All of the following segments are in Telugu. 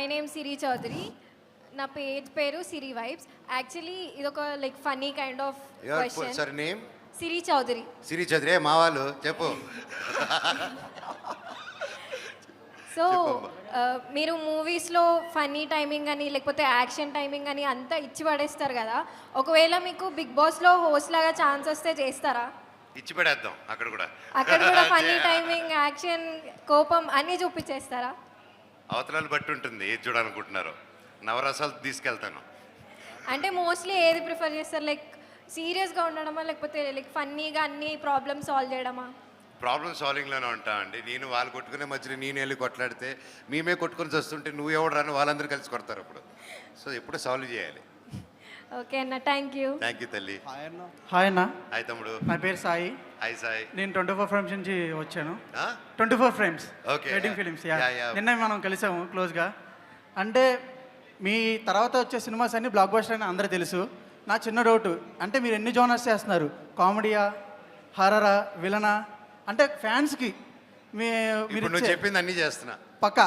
My name Siri Chowdary. నా పేరు సిరి వైబ్స్. యాక్చువల్లీ ఇదొక like funny kind of question. Surname Siri Chowdary. Siri Chowdary మా వాళ్ళు చెప్పు. సో మీరు మూవీస్లో ఫన్నీ టైమింగ్ అని లేకపోతే యాక్షన్ టైమింగ్ అని అంతా ఇచ్చి పడేస్తారు కదా, ఒకవేళ మీకు బిగ్ బాస్లో హోస్ట్ లాగా ఛాన్స్ వస్తే చేస్తారా? ఇచ్చి పడేద్దాం అక్కడ కూడా. అక్కడ కూడా ఫన్నీ టైమింగ్, యాక్షన్, కోపం అన్నీ చూపించేస్తారా? అవతలాలు బట్టి ఉంటుంది ఏది చూడాలనుకుంటున్నారో. నవరసాలు తీసుకెళ్తాను. అంటే మోస్ట్లీ ఏది ప్రిఫర్ చేస్తారు? లైక్ సీరియస్గా ఉండడమా లేకపోతే లైక్ ఫన్నీగా అన్ని ప్రాబ్లమ్ సాల్వ్ చేయడమా? ప్రాబ్లమ్ సాల్వింగ్లోనే ఉంటామండి. నేను వాళ్ళు కొట్టుకునే మధ్యలో నేను వెళ్ళి కొట్లాడితే మేమే కొట్టుకొని వస్తుంటే నువ్వు ఎవడు రాని వాళ్ళందరూ కలిసి కొడతారు అప్పుడు. సో ఎప్పుడు సాల్వ్ చేయాలి. ఓకే అన్న, థ్యాంక్ యూ. థ్యాంక్ యూ తల్లి. హాయ్ అన్న, హాయ్ తమ్ముడు. నా పేరు సాయి. హాయ్ సాయి. నేను 24 ఫ్రేమ్స్ నుంచి వచ్చాను. ఆ? 24 frames Okay. Wedding films. Yeah, yeah. నిన్న మనం కలిసాము క్లోజ్గా. అంటే మీ తర్వాత వచ్చే సినిమాస్ అన్ని బ్లాక్ బస్టర్ అని అందరూ తెలుసు. నా చిన్న డౌట్, అంటే మీరు ఎన్ని జోనర్స్ చేస్తున్నారు? కామెడీయా, హర్రరా, విలనా? అంటే ఫ్యాన్స్కి మీరు నువ్వు చెప్పింది అన్నీ చేస్తున్నా. పక్కా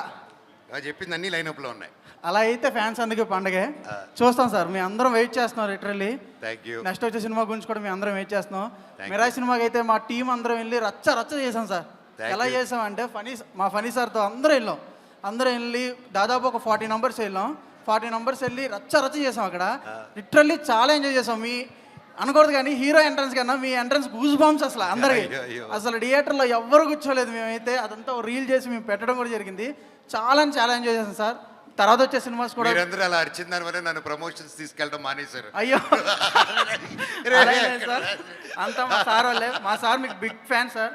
చెప్పింది అన్ని లైనప్లో ఉన్నాయి. అలా అయితే ఫ్యాన్స్ అందుకే పండగే. చూస్తాం సార్, మీ అందరం వెయిట్ చేస్తున్నాం లిటరల్లీ. Thank you. నెక్స్ట్ వచ్చే సినిమా గురించి కూడా మేము అందరం వెయిట్ చేస్తున్నాం. మిరాజ్ సినిమాకి అయితే మా టీం అందరం వెళ్ళి రచ్చ చేసాం సార్. ఎలా చేసామంటే మా ఫనీ సార్తో అందరం వెళ్ళి దాదాపు ఒక 40 నంబర్స్ వెళ్ళాం. 40 నంబర్స్ వెళ్ళి రచ్చ చేసాం అక్కడ. లిటరల్లీ చాలా ఎంజాయ్ చేసాం. మీ అనకూడదు కానీ హీరో ఎంట్రన్స్ కన్నా మీ ఎంట్రన్స్ గూస్ బాంబ్స్ అసలు అందరికి. అసలు థియేటర్లో ఎవ్వరు కూర్చోలేదు. మేమైతే అదంతా రీల్ చేసి మేము పెట్టడం కూడా జరిగింది. చాలా ఎంజాయ్ చేసాం సార్. తర్వాత వచ్చే సినిమాస్ కూడా మీరందరూ అలా అరిచిన దాని వల్ల నన్ను ప్రమోషన్స్ తీసుకెళ్ళడం మానేశారు. అయ్యో సార్, అంతా మా సార్ వాళ్ళే. మా సార్ మీకు big fan sir.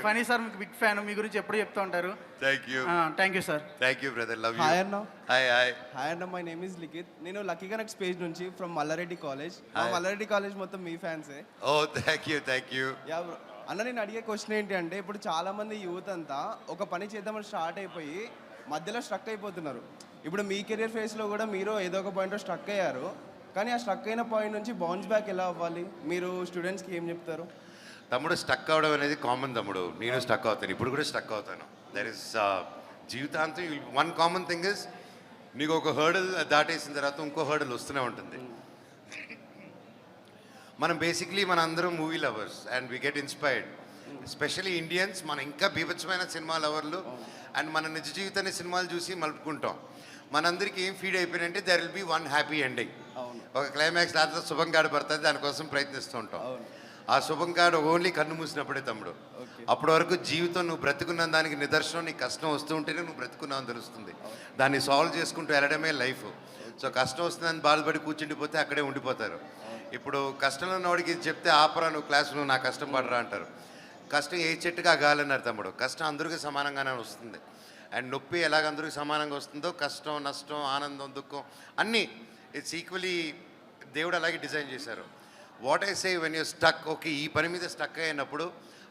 Phani sir మీకు బిగ్ ఫ్యాన్. మీ గురించి ఎప్పుడు చెప్తూ ఉంటారు. Thank you sir. Thank you brother. Love you. Hi అన్న. హాయ్ అన్న, మై నేమ్ ఇస్ లిఖిత్. నేను లక్కీ కనెక్ట్స్ పేజ్ నుంచి from Mallareddy college. Mallareddy college మొత్తం మీ ఫ్యాన్సే. Oh thank you. Yeah bro. అన్న, నేను అడిగే క్వశ్చన్ ఏంటి అంటే, ఇప్పుడు చాలా మంది యూత్ అంతా ఒక పని చేద్దామని స్టార్ట్ అయిపోయి మధ్యలో స్ట్రక్ అయిపోతున్నారు. ఇప్పుడు మీ కెరియర్ ఫేస్లో కూడా మీరు ఏదో ఒక పాయింట్లో స్ట్రక్ అయ్యారు. కానీ ఆ స్ట్రక్ అయిన పాయింట్ నుంచి బౌన్స్ బ్యాక్ ఎలా అవ్వాలి? మీరు స్టూడెంట్స్కి ఏం చెప్తారు? తమ్ముడు, స్టక్ అవ్వడం అనేది కామన్ తమ్ముడు. నేను స్టక్ అవుతాను, ఇప్పుడు కూడా స్టక్ అవుతాను. దర్ ఇస్ జీవితాంతం వన్ కామన్ థింగ్ ఇస్, నీకు ఒక హర్డల్ దాటేసిన తర్వాత ఇంకో హర్డల్ వస్తూనే ఉంటుంది. మనం బేసిక్లీ మన అందరం movie lovers and we get inspired. Especially Indians మనం ఇంకా బీభత్సమైన సినిమా లవర్లు. అండ్ మన నిజ జీవితాన్ని సినిమాలు చూసి మలుపుకుంటాం. మనందరికీ ఏం ఫీడ్ అయిపోయిందంటే there will be one happy ending. ఒక క్లైమాక్స్ దాంట్లో శుభం కార్డు పడుతుంది, దానికోసం ప్రయత్నిస్తూ ఉంటాం. ఆ శుభం కార్డు ఓన్లీ కన్ను మూసినప్పుడే తమ్ముడు. అప్పటి వరకు జీవితం నువ్వు బ్రతుకున్న దానికి నిదర్శనం. నీకు కష్టం వస్తూ ఉంటేనే నువ్వు బ్రతుకున్నావు తెలుస్తుంది. దాన్ని సాల్వ్ చేసుకుంటూ వెళ్ళడమే లైఫ్. సో కష్టం వస్తుందని బాధపడి కూర్చుండిపోతే అక్కడే ఉండిపోతారు. ఇప్పుడు కష్టంలో ఉన్నవాడికి చెప్తే ఆపరా నువ్వు క్లాస్, నువ్వు నా కష్టం పడరా అంటారు. కష్టం ఏ చెట్టుగా గాలన్నారు తమ్ముడు. కష్టం అందరికీ సమానంగానే వస్తుంది. అండ్ నొప్పి ఎలాగ అందరికీ సమానంగా వస్తుందో కష్టం, నష్టం, ఆనందం, దుఃఖం అన్నీ ఇట్స్ ఈక్వలీ దేవుడు అలాగే డిజైన్ చేశారు. What I say when you stuck, okay ఈ పని మీద స్టక్ అయినప్పుడు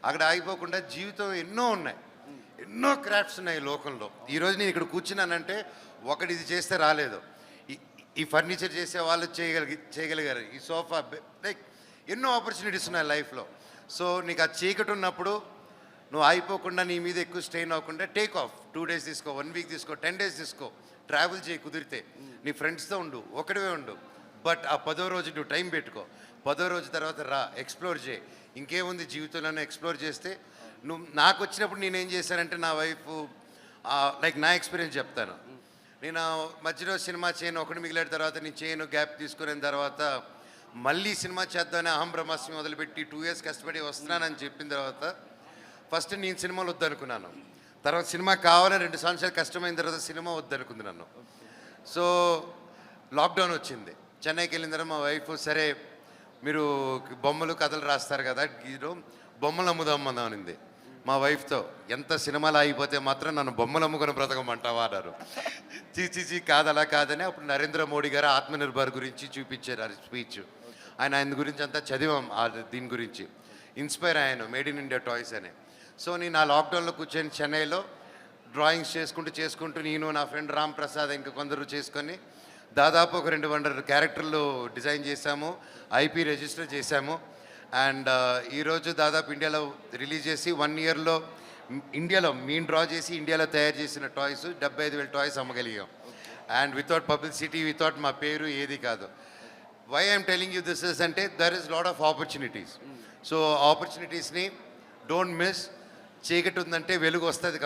అక్కడ ఆగిపోకుండా జీవితం ఎన్నో ఉన్నాయి, ఎన్నో క్రాఫ్ట్స్ ఉన్నాయి లోకంలో. ఈరోజు నేను ఇక్కడ కూర్చున్నానంటే ఒకటి ఇది చేస్తే రాలేదు, ఈ ఫర్నిచర్ చేసే వాళ్ళు చేయగలిగారు, ఈ సోఫా, లైక్ ఎన్నో ఆపర్చునిటీస్ ఉన్నాయి లైఫ్లో. సో నీకు ఆ చీకటి ఉన్నప్పుడు నువ్వు ఆగిపోకుండా నీ మీద ఎక్కువ స్ట్రెయిన్ అవ్వకుండా టేక్ ఆఫ్. 2 days తీసుకో, 1 week తీసుకో, 10 days తీసుకో. ట్రావెల్ చేయి కుదిరితే, నీ ఫ్రెండ్స్తో ఉండు, ఒకటివే ఉండు. బట్ ఆ 10వ రోజు నువ్వు టైం పెట్టుకో. 10వ రోజు తర్వాత రా, ఎక్స్ప్లోర్ చేయి. ఇంకేముంది జీవితంలోనే ఎక్స్ప్లోర్ చేస్తే నువ్వు. నాకు వచ్చినప్పుడు నేనేం చేశానంటే నా వైఫ్ లైక్ నా ఎక్స్పీరియన్స్ చెప్తాను. నేను మధ్యలో సినిమా చేయను, ఒకటి మిగిలిన తర్వాత నేను చేయను, గ్యాప్ తీసుకున్న తర్వాత మళ్ళీ సినిమా చేద్దామని అహం బ్రహ్మాస్మి మొదలుపెట్టి 2 years కష్టపడి వస్తున్నానని చెప్పిన తర్వాత ఫస్ట్ నేను సినిమాలు వద్దనుకున్నాను. తర్వాత సినిమా కావాలని 2 సంవత్సరాలు కష్టమైన తర్వాత సినిమా వద్దనుకుంది నన్ను. సో లాక్డౌన్ వచ్చింది. చెన్నైకి వెళ్ళిన తర్వాత మా వైఫ్, సరే మీరు బొమ్మలు కథలు రాస్తారు కదా, బొమ్మలు అమ్ముదాం అనింది మా వైఫ్తో. ఎంత సినిమాలు ఆగిపోతే మాత్రం నన్ను బొమ్మలు అమ్ముకొని బ్రతకమంటావా అన్నారు. చీ కాదలా కాదని అప్పుడు నరేంద్ర మోడీ గారు ఆత్మనిర్భర్ గురించి చూపించారు ఆ స్పీచ్. ఆయన గురించి అంతా చదివాం. దీని గురించి ఇన్స్పైర్ అయ్యాను, మేడ్ ఇన్ ఇండియా టాయ్స్ అని. సో నేను ఆ లాక్డౌన్లో కూర్చొని చెన్నైలో డ్రాయింగ్స్ చేసుకుంటూ నేను, నా ఫ్రెండ్ రామ్ ప్రసాద్, ఇంకా కొందరు చేసుకొని దాదాపు ఒక 200 క్యారెక్టర్లు డిజైన్ చేశాము, IP రిజిస్టర్ చేశాము. అండ్ ఈరోజు దాదాపు ఇండియాలో రిలీజ్ చేసి 1 yearలో ఇండియాలో మేము డ్రా చేసి ఇండియాలో తయారు చేసిన టాయ్స్ 75,000 టాయ్స్ అమ్మగలిగాం. అండ్ వితౌట్ పబ్లిసిటీ వితౌట్ మా పేరు ఏది కాదు. Why I'm telling you this is అంటే there is lot of opportunities. So ఆపర్చునిటీస్ని డోంట్ మిస్. చీకటి ఉందంటే వెలుగు వస్తుంది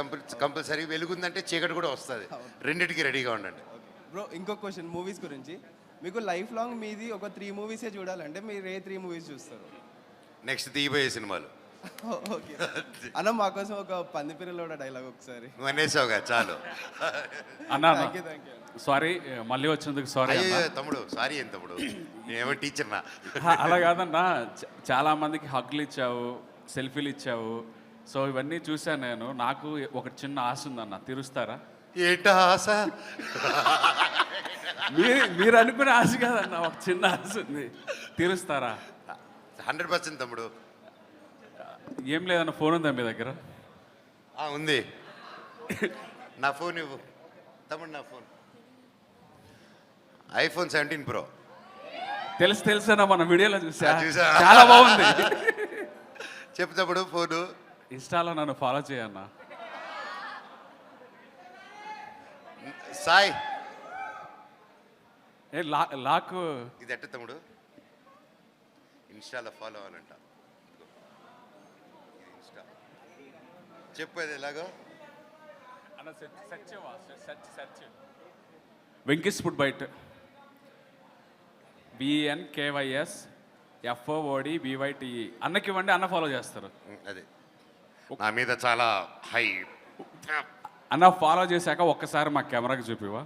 కంపల్సరీ, వెలుగు ఉందంటే చీకటి కూడా వస్తుంది. రెండిటికి రెడీగా ఉండండి. బ్రో ఇంకో క్వశ్చన్ మూవీస్ గురించి. మీకు లైఫ్ లాంగ్ మీది ఒక 3 మూవీసే చూడాలంటే మీరు ఏ 3 మూవీస్ చూస్తారు? నెక్స్ట్ తీయబోయే సినిమాలు. ఓకే అన్న, మా కోసం ఒక పందిపిరలోడ డైలాగ్ ఒకసారి. నువ్వు అనేసావుగా చాలు. అన్నా థ్యాంక్ యూ. సారీ, మళ్ళీ వచ్చినందుకు సారీ అయ్యో అన్నా. తమ్ముడు సారీ ఏం తమ్ముడు, నేనేమో టీచర్నా. అలా కాదన్నా, చాలా మందికి హగ్లు ఇచ్చావు, సెల్ఫీలు ఇచ్చావు. సో ఇవన్నీ చూశాను నేను. నాకు ఒక చిన్న ఆశ ఉందన్న, తీరుస్తారా? ఏంటా ఆశ? మీరు అనుకునే ఆశ కాదన్న, ఒక చిన్న ఆశ ఉంది, తీరుస్తారా? 100% తమ్ముడు. ఏం లేదన్న, ఫోన్ ఉందా మీ దగ్గర? ఉంది. నా ఫోన్ ఇవ్వు తమ్ముడు. నా ఫోన్ iPhone 17 Pro. తెలుసన్నా, మన వీడియోలో చూసా, చూసా. చాలా బాగుంది. చెప్పు తమ్ముడు ఫోను. ఇన్స్టాలో నన్ను ఫాలో చేయన్నా. సాయ్ ఏ లాక్ ఇది ఎట్ట తమ్ముడు? ఇన్స్టాలో ఫాలో అవ్వాలంట. ఇది ఇన్స్టా. చెప్పు అది ఎలాగో. Venkys food bite, VNKYS FOOD BYTE. అన్నకి ఇవ్వండి, అన్న ఫాలో చేస్తారు. అదే నా మీద చాలా హై. అన్న ఫాలో చేశాక ఒక్కసారి మా కెమెరాకి చూపివా?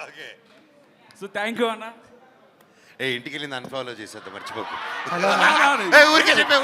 ఓకే. సో థ్యాంక్ యూ అన్న. ఇంటికి వెళ్ళింది అన్ఫాలో చేసేద్దాం, మర్చిపోకు. హలో ఊరికే చెప్పే